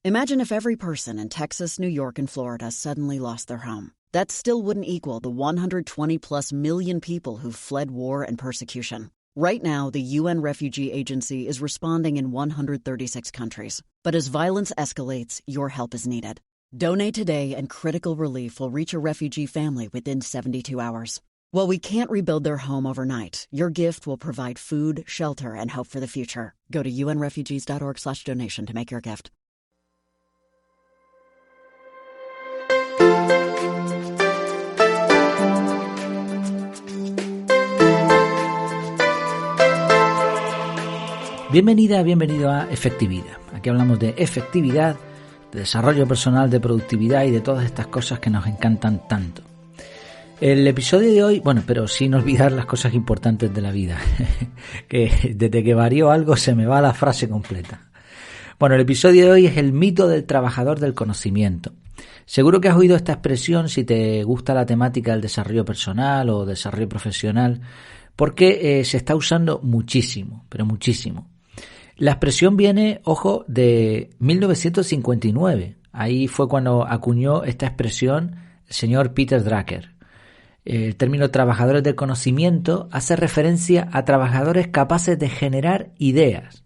Imagine if every person in Texas, New York, and Florida suddenly lost their home. That still wouldn't equal the 120+ million people who've fled war and persecution. Right now, the UN Refugee Agency is responding in 136 countries. But as violence escalates, your help is needed. Donate today and critical relief will reach a refugee family within 72 hours. While we can't rebuild their home overnight, your gift will provide food, shelter, and hope for the future. Go to unrefugees.org/donation to make your gift. Bienvenida, bienvenido a Efectividad. Aquí hablamos de efectividad, de desarrollo personal, de productividad y de todas estas cosas que nos encantan tanto. El episodio de hoy, pero sin olvidar las cosas importantes de la vida, que desde que varió algo se me va la frase completa. El episodio de hoy es el mito del trabajador del conocimiento. Seguro que has oído esta expresión si te gusta la temática del desarrollo personal o desarrollo profesional, porque se está usando muchísimo, pero muchísimo. La expresión viene, ojo, de 1959. Ahí fue cuando acuñó esta expresión el señor Peter Drucker. El término trabajadores del conocimiento hace referencia a trabajadores capaces de generar ideas.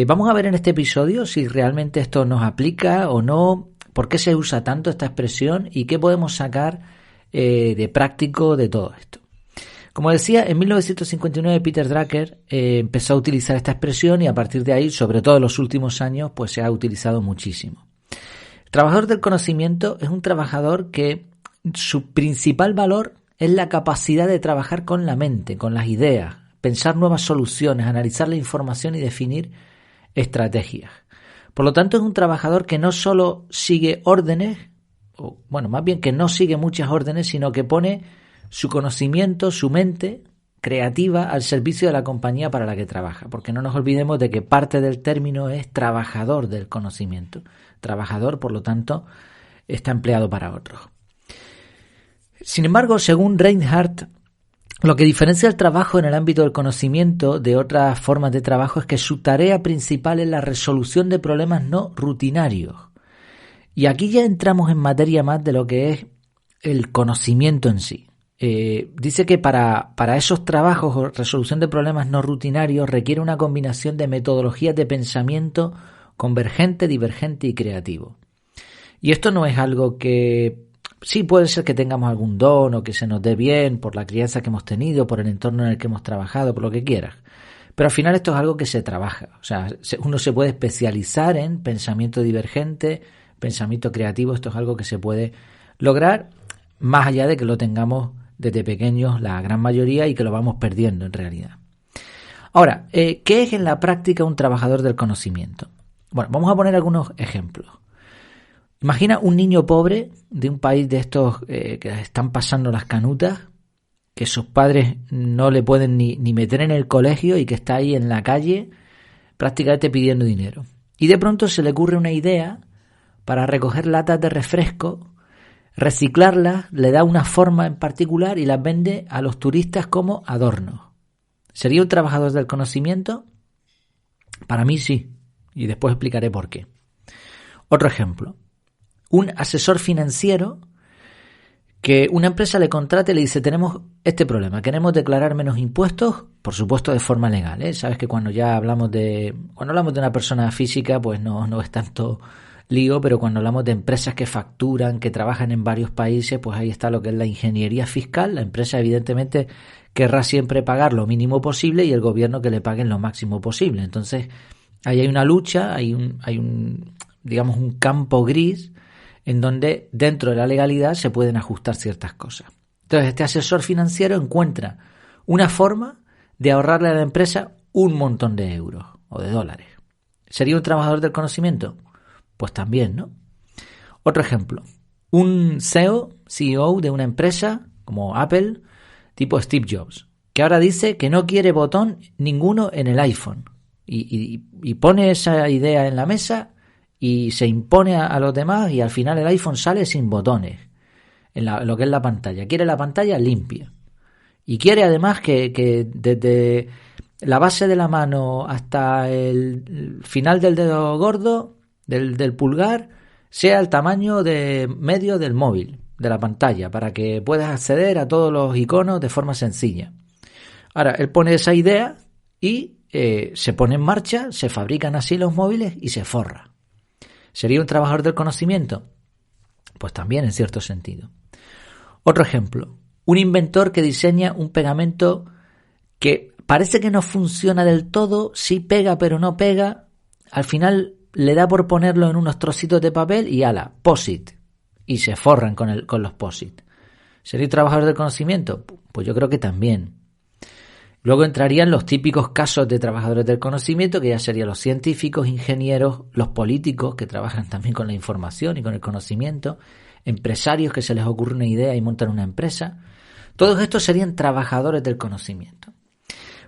Vamos a ver en este episodio si realmente esto nos aplica o no, por qué se usa tanto esta expresión y qué podemos sacar de práctico de todo esto. Como decía, en 1959 Peter Drucker empezó a utilizar esta expresión y a partir de ahí, sobre todo en los últimos años, pues se ha utilizado muchísimo. El trabajador del conocimiento es un trabajador que su principal valor es la capacidad de trabajar con la mente, con las ideas, pensar nuevas soluciones, analizar la información y definir estrategias. Por lo tanto, es un trabajador que no solo sigue órdenes, más bien que no sigue muchas órdenes, sino que pone su conocimiento, su mente creativa al servicio de la compañía para la que trabaja, porque no nos olvidemos de que parte del término es trabajador del conocimiento. Trabajador, por lo tanto, está empleado para otros. Sin embargo, según Reinhardt, lo que diferencia el trabajo en el ámbito del conocimiento de otras formas de trabajo es que su tarea principal es la resolución de problemas no rutinarios. Y aquí ya entramos en materia más de lo que es el conocimiento en sí. Dice que para esos trabajos o resolución de problemas no rutinarios requiere una combinación de metodologías de pensamiento convergente, divergente y creativo. Y esto no es algo que sí puede ser que tengamos algún don o que se nos dé bien por la crianza que hemos tenido, por el entorno en el que hemos trabajado, por lo que quieras. Pero al final esto es algo que se trabaja. O sea, uno se puede especializar en pensamiento divergente, pensamiento creativo. Esto es algo que se puede lograr más allá de que lo tengamos desde pequeños la gran mayoría y que lo vamos perdiendo en realidad. Ahora, ¿qué es en la práctica un trabajador del conocimiento? Vamos a poner algunos ejemplos. Imagina un niño pobre de un país de estos que están pasando las canutas, que sus padres no le pueden ni meter en el colegio y que está ahí en la calle prácticamente pidiendo dinero. Y de pronto se le ocurre una idea para recoger latas de refresco, reciclarlas, le da una forma en particular y las vende a los turistas como adornos. ¿Sería un trabajador del conocimiento? Para mí sí, y después explicaré por qué. Otro ejemplo. Un asesor financiero que una empresa le contrate y le dice: tenemos este problema, queremos declarar menos impuestos, por supuesto de forma legal, ¿eh? Sabes que cuando hablamos de una persona física, pues no es tanto lío, pero cuando hablamos de empresas que facturan, que trabajan en varios países, pues ahí está lo que es la ingeniería fiscal. La empresa evidentemente querrá siempre pagar lo mínimo posible y el gobierno que le paguen lo máximo posible. Entonces ahí hay una lucha, hay un campo gris en donde dentro de la legalidad se pueden ajustar ciertas cosas. Entonces este asesor financiero encuentra una forma de ahorrarle a la empresa un montón de euros o de dólares. ¿Sería un trabajador del conocimiento? Pues también, ¿no? Otro ejemplo. Un CEO de una empresa como Apple, tipo Steve Jobs, que ahora dice que no quiere botón ninguno en el iPhone. Y pone esa idea en la mesa y se impone a los demás y al final el iPhone sale sin botones en lo que es la pantalla. Quiere la pantalla limpia. Y quiere además que desde la base de la mano hasta el final del dedo gordo del pulgar sea el tamaño de medio del móvil, de la pantalla, para que puedas acceder a todos los iconos de forma sencilla. Ahora, él pone esa idea y se pone en marcha, se fabrican así los móviles y se forra. ¿Sería un trabajador del conocimiento? Pues también en cierto sentido. Otro ejemplo, un inventor que diseña un pegamento que parece que no funciona del todo, sí pega pero no pega, al final le da por ponerlo en unos trocitos de papel y ala, POSIT, y se forran con los POSIT. ¿Sería un trabajador del conocimiento? Pues yo creo que también. Luego entrarían los típicos casos de trabajadores del conocimiento, que ya serían los científicos, ingenieros, los políticos, que trabajan también con la información y con el conocimiento, empresarios que se les ocurre una idea y montan una empresa. Todos estos serían trabajadores del conocimiento.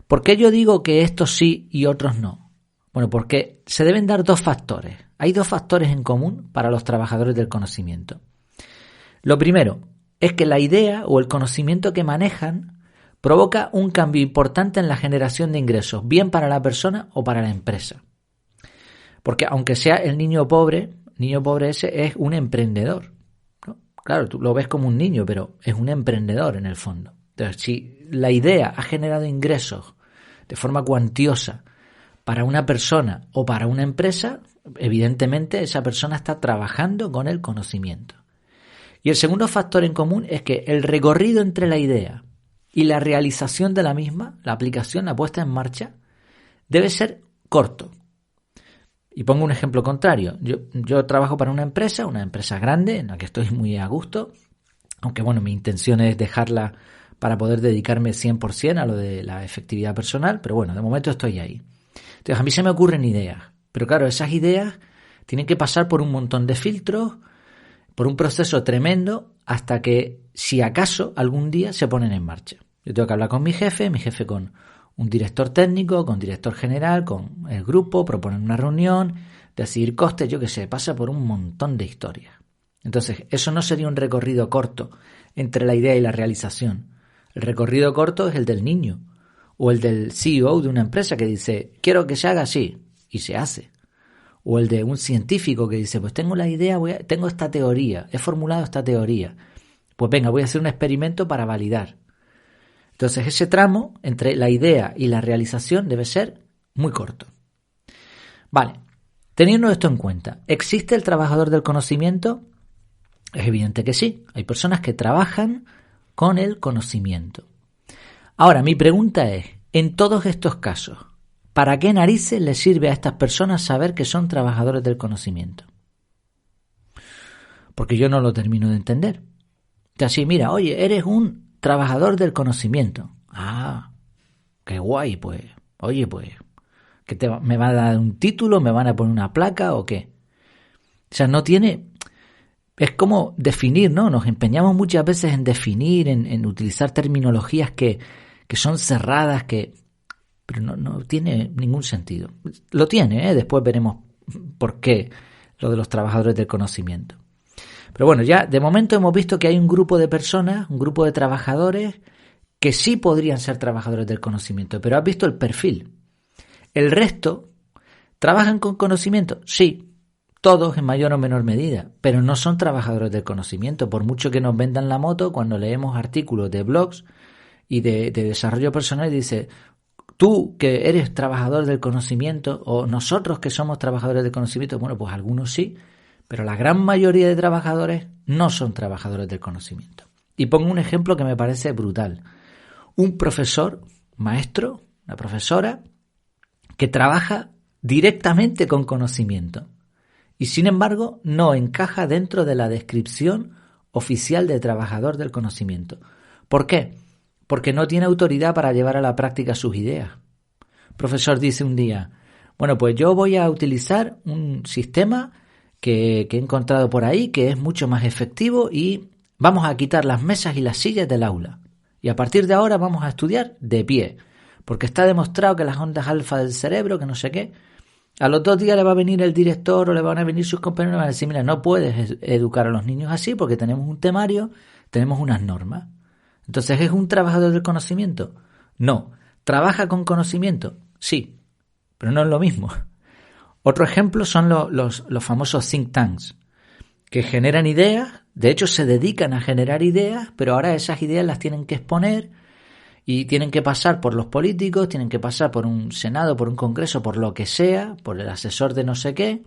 ¿Por qué yo digo que estos sí y otros no? Bueno, porque se deben dar dos factores. Hay dos factores en común para los trabajadores del conocimiento. Lo primero es que la idea o el conocimiento que manejan provoca un cambio importante en la generación de ingresos, bien para la persona o para la empresa. Porque aunque sea el niño pobre ese es un emprendedor, ¿no? Claro, tú lo ves como un niño, pero es un emprendedor en el fondo. Entonces, si la idea ha generado ingresos de forma cuantiosa para una persona o para una empresa, evidentemente esa persona está trabajando con el conocimiento. Y el segundo factor en común es que el recorrido entre la idea y la realización de la misma, la aplicación, la puesta en marcha, debe ser corto. Y pongo un ejemplo contrario. Yo trabajo para una empresa grande, en la que estoy muy a gusto, aunque bueno, mi intención es dejarla para poder dedicarme 100% a lo de la efectividad personal, pero bueno, de momento estoy ahí. Entonces a mí se me ocurren ideas, pero claro, esas ideas tienen que pasar por un montón de filtros, por un proceso tremendo, hasta que, si acaso, algún día se ponen en marcha. Yo tengo que hablar con mi jefe con un director técnico, con director general, con el grupo, proponer una reunión, decidir costes, yo qué sé, pasa por un montón de historias. Entonces, eso no sería un recorrido corto entre la idea y la realización. El recorrido corto es el del niño o el del CEO de una empresa que dice, quiero que se haga así, y se hace. O el de un científico que dice, pues tengo la idea, tengo esta teoría, he formulado esta teoría. Pues venga, voy a hacer un experimento para validar. Entonces ese tramo entre la idea y la realización debe ser muy corto. Vale, teniendo esto en cuenta, ¿existe el trabajador del conocimiento? Es evidente que sí. Hay personas que trabajan con el conocimiento. Ahora, mi pregunta es, en todos estos casos, ¿para qué narices les sirve a estas personas saber que son trabajadores del conocimiento? Porque yo no lo termino de entender. Así, mira, oye, eres un trabajador del conocimiento. Ah, qué guay, pues. Oye, pues, ¿me van a dar un título? ¿Me van a poner una placa o qué? O sea, no tiene... Es como definir, ¿no? Nos empeñamos muchas veces en definir, en utilizar terminologías que son cerradas, pero no tiene ningún sentido. Lo tiene, ¿eh? Después veremos por qué lo de los trabajadores del conocimiento. Pero bueno, ya de momento hemos visto que hay un grupo de personas, un grupo de trabajadores que sí podrían ser trabajadores del conocimiento, pero has visto el perfil. El resto, ¿trabajan con conocimiento? Sí, todos en mayor o menor medida, pero no son trabajadores del conocimiento, por mucho que nos vendan la moto cuando leemos artículos de blogs y de desarrollo personal y dice, tú que eres trabajador del conocimiento o nosotros que somos trabajadores del conocimiento, bueno, pues algunos sí, pero la gran mayoría de trabajadores no son trabajadores del conocimiento. Y pongo un ejemplo que me parece brutal. Un profesor, maestro, una profesora, que trabaja directamente con conocimiento y sin embargo no encaja dentro de la descripción oficial de trabajador del conocimiento. ¿Por qué? Porque no tiene autoridad para llevar a la práctica sus ideas. El profesor dice un día, bueno, pues yo voy a utilizar un sistema que he encontrado por ahí, que es mucho más efectivo y vamos a quitar las mesas y las sillas del aula. Y a partir de ahora vamos a estudiar de pie, porque está demostrado que las ondas alfa del cerebro, que no sé qué, a los 2 días le va a venir el director o le van a venir sus compañeros y van a decir, mira, no puedes educar a los niños así porque tenemos un temario, tenemos unas normas. Entonces, ¿es un trabajador del conocimiento? No. ¿Trabaja con conocimiento? Sí, pero no es lo mismo. Otro ejemplo son los famosos think tanks, que generan ideas, de hecho se dedican a generar ideas, pero ahora esas ideas las tienen que exponer y tienen que pasar por los políticos, tienen que pasar por un Senado, por un Congreso, por lo que sea, por el asesor de no sé qué,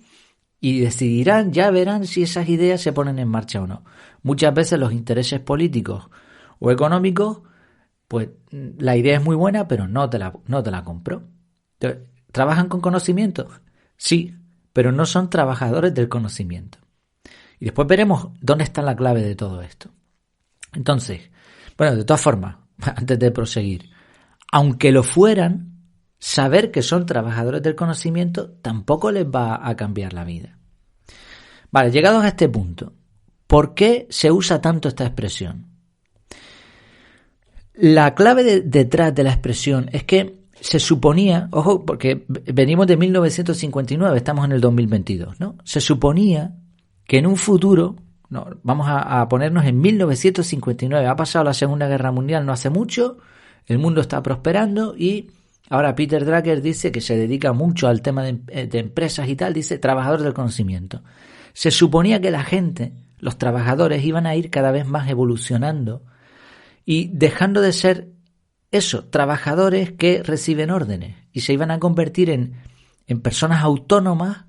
y decidirán, ya verán si esas ideas se ponen en marcha o no. Muchas veces los intereses políticos o económicos, pues la idea es muy buena, pero no te la compro. ¿Trabajan con conocimiento? Sí, pero no son trabajadores del conocimiento. Y después veremos dónde está la clave de todo esto. Entonces, bueno, de todas formas, antes de proseguir, aunque lo fueran, saber que son trabajadores del conocimiento tampoco les va a cambiar la vida. Vale, llegados a este punto, ¿por qué se usa tanto esta expresión? La clave detrás de la expresión es que se suponía, ojo, porque venimos de 1959, estamos en el 2022, ¿no? Se suponía que en un futuro, no, vamos a ponernos en 1959, ha pasado la Segunda Guerra Mundial no hace mucho, el mundo está prosperando y ahora Peter Drucker dice que se dedica mucho al tema de empresas y tal, dice trabajador del conocimiento. Se suponía que la gente, los trabajadores, iban a ir cada vez más evolucionando y dejando de ser eso, trabajadores que reciben órdenes y se iban a convertir en personas autónomas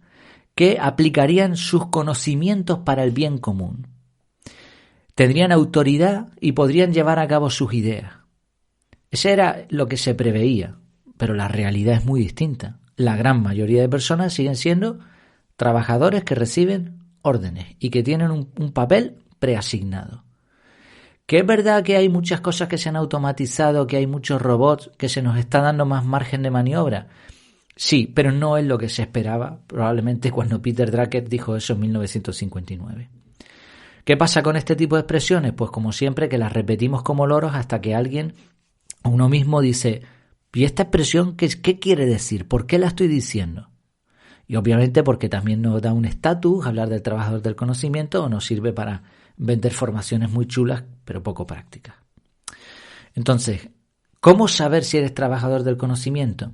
que aplicarían sus conocimientos para el bien común. Tendrían autoridad y podrían llevar a cabo sus ideas. Ese era lo que se preveía, pero la realidad es muy distinta. La gran mayoría de personas siguen siendo trabajadores que reciben órdenes y que tienen un papel preasignado. Que es verdad que hay muchas cosas que se han automatizado, que hay muchos robots, que se nos está dando más margen de maniobra. Sí, pero no es lo que se esperaba probablemente cuando Peter Drucker dijo eso en 1959. ¿Qué pasa con este tipo de expresiones? Pues como siempre que las repetimos como loros hasta que alguien, uno mismo dice, ¿y esta expresión qué quiere decir? ¿Por qué la estoy diciendo? Y obviamente porque también nos da un estatus hablar del trabajador del conocimiento o nos sirve para vender formaciones muy chulas pero poco prácticas. Entonces, ¿cómo saber si eres trabajador del conocimiento?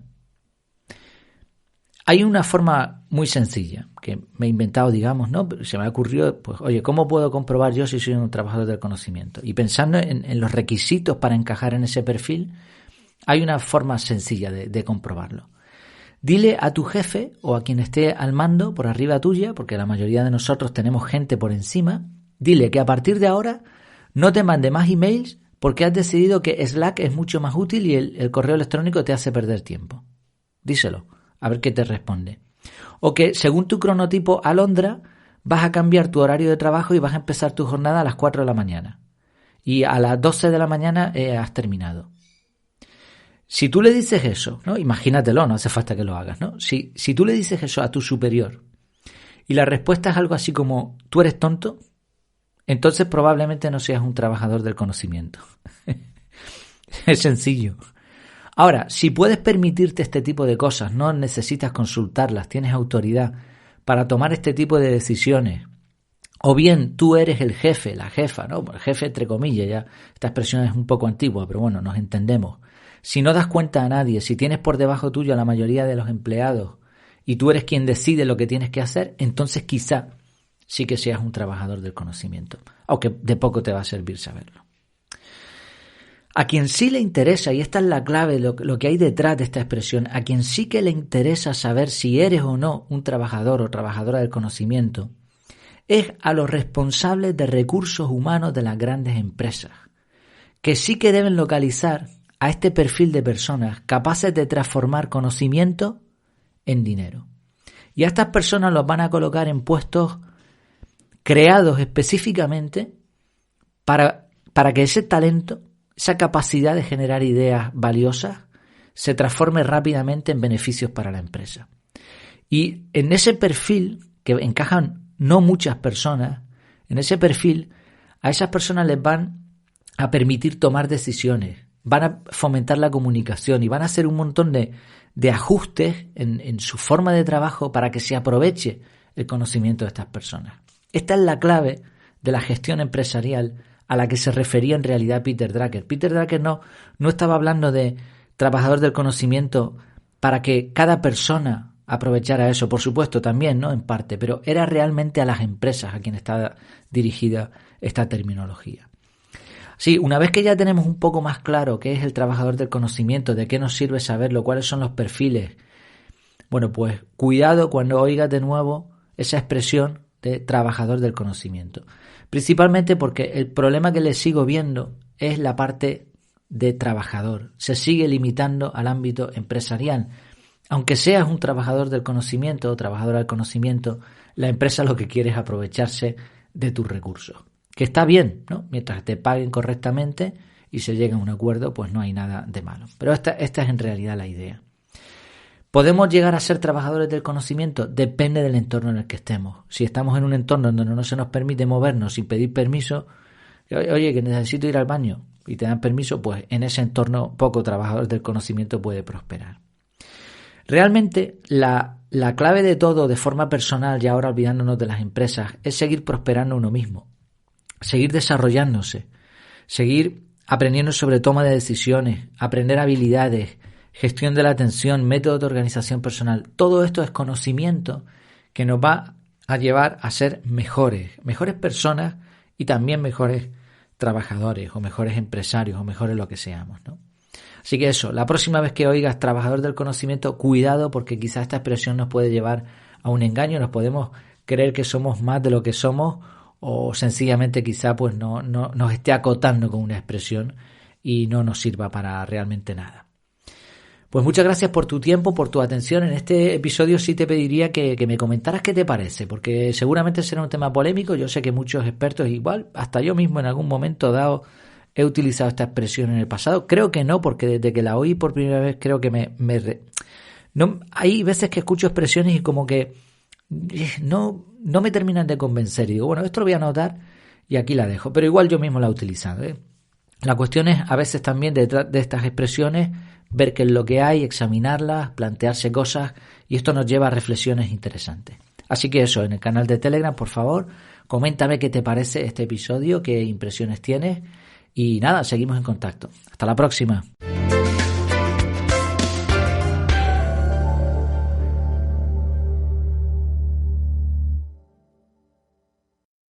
Hay una forma muy sencilla que me he inventado, digamos, ¿no? Pero se me ha ocurrido, pues, oye, ¿cómo puedo comprobar yo si soy un trabajador del conocimiento? Y pensando en los requisitos para encajar en ese perfil, hay una forma sencilla de comprobarlo. Dile a tu jefe o a quien esté al mando por arriba tuya, porque la mayoría de nosotros tenemos gente por encima, dile que a partir de ahora no te mande más emails porque has decidido que Slack es mucho más útil y el correo electrónico te hace perder tiempo. Díselo, a ver qué te responde. O que según tu cronotipo alondra vas a cambiar tu horario de trabajo y vas a empezar tu jornada a las 4 de la mañana. Y a las 12 de la mañana has terminado. Si tú le dices eso, ¿no? Imagínatelo, no hace falta que lo hagas, ¿no? Si tú le dices eso a tu superior y la respuesta es algo así como ¿tú eres tonto? Entonces probablemente no seas un trabajador del conocimiento. Es sencillo. Ahora, si puedes permitirte este tipo de cosas, no necesitas consultarlas, tienes autoridad para tomar este tipo de decisiones, o bien tú eres el jefe, la jefa, ¿no? El jefe entre comillas, ya esta expresión es un poco antigua, pero bueno, nos entendemos. Si no das cuenta a nadie, si tienes por debajo tuyo a la mayoría de los empleados y tú eres quien decide lo que tienes que hacer, entonces quizá sí que seas un trabajador del conocimiento, aunque de poco te va a servir saberlo. A quien sí le interesa, y esta es la clave, lo que hay detrás de esta expresión, a quien sí que le interesa saber si eres o no un trabajador o trabajadora del conocimiento, es a los responsables de recursos humanos de las grandes empresas, que sí que deben localizar a este perfil de personas capaces de transformar conocimiento en dinero. Y a estas personas los van a colocar en puestos creados específicamente para que ese talento, esa capacidad de generar ideas valiosas, se transforme rápidamente en beneficios para la empresa. Y en ese perfil, que encajan no muchas personas, en ese perfil, a esas personas les van a permitir tomar decisiones, van a fomentar la comunicación y van a hacer un montón de ajustes en su forma de trabajo para que se aproveche el conocimiento de estas personas. Esta es la clave de la gestión empresarial a la que se refería en realidad Peter Drucker. Peter Drucker no estaba hablando de trabajador del conocimiento para que cada persona aprovechar a eso, por supuesto también, ¿no? En parte, pero era realmente a las empresas a quien está dirigida esta terminología. Sí, una vez que ya tenemos un poco más claro qué es el trabajador del conocimiento, de qué nos sirve saberlo, cuáles son los perfiles, bueno, pues cuidado cuando oigas de nuevo esa expresión de trabajador del conocimiento. Principalmente porque el problema que le sigo viendo es la parte de trabajador. Se sigue limitando al ámbito empresarial. Aunque seas un trabajador del conocimiento o trabajadora del conocimiento, la empresa lo que quiere es aprovecharse de tus recursos. Que está bien, ¿no? Mientras te paguen correctamente y se llegue a un acuerdo, pues no hay nada de malo. Pero esta es en realidad la idea. ¿Podemos llegar a ser trabajadores del conocimiento? Depende del entorno en el que estemos. Si estamos en un entorno donde no se nos permite movernos sin pedir permiso, oye, que necesito ir al baño y te dan permiso, pues en ese entorno poco trabajador del conocimiento puede prosperar. Realmente la clave de todo de forma personal, y ahora olvidándonos de las empresas, es seguir prosperando uno mismo, seguir desarrollándose, seguir aprendiendo sobre toma de decisiones, aprender habilidades, gestión de la atención, métodos de organización personal. Todo esto es conocimiento que nos va a llevar a ser mejores personas y también mejores trabajadores o mejores empresarios o mejores lo que seamos, ¿no? Así que eso, la próxima vez que oigas trabajador del conocimiento, cuidado porque quizás esta expresión nos puede llevar a un engaño, nos podemos creer que somos más de lo que somos o sencillamente quizá pues no nos esté acotando con una expresión y no nos sirva para realmente nada. Pues muchas gracias por tu tiempo, por tu atención. En este episodio sí te pediría que me comentaras qué te parece, porque seguramente será un tema polémico. Yo sé que muchos expertos, igual, hasta yo mismo en algún momento dado, he utilizado esta expresión en el pasado. Creo que no, porque desde que la oí por primera vez creo que no, hay veces que escucho expresiones y como que no me terminan de convencer. Y digo, bueno, esto lo voy a anotar y aquí la dejo. Pero igual yo mismo la he utilizado, ¿eh? La cuestión es a veces también detrás de estas expresiones ver qué es lo que hay, examinarlas, plantearse cosas y esto nos lleva a reflexiones interesantes. Así que eso, en el canal de Telegram, por favor, coméntame qué te parece este episodio, qué impresiones tienes y nada, seguimos en contacto. Hasta la próxima.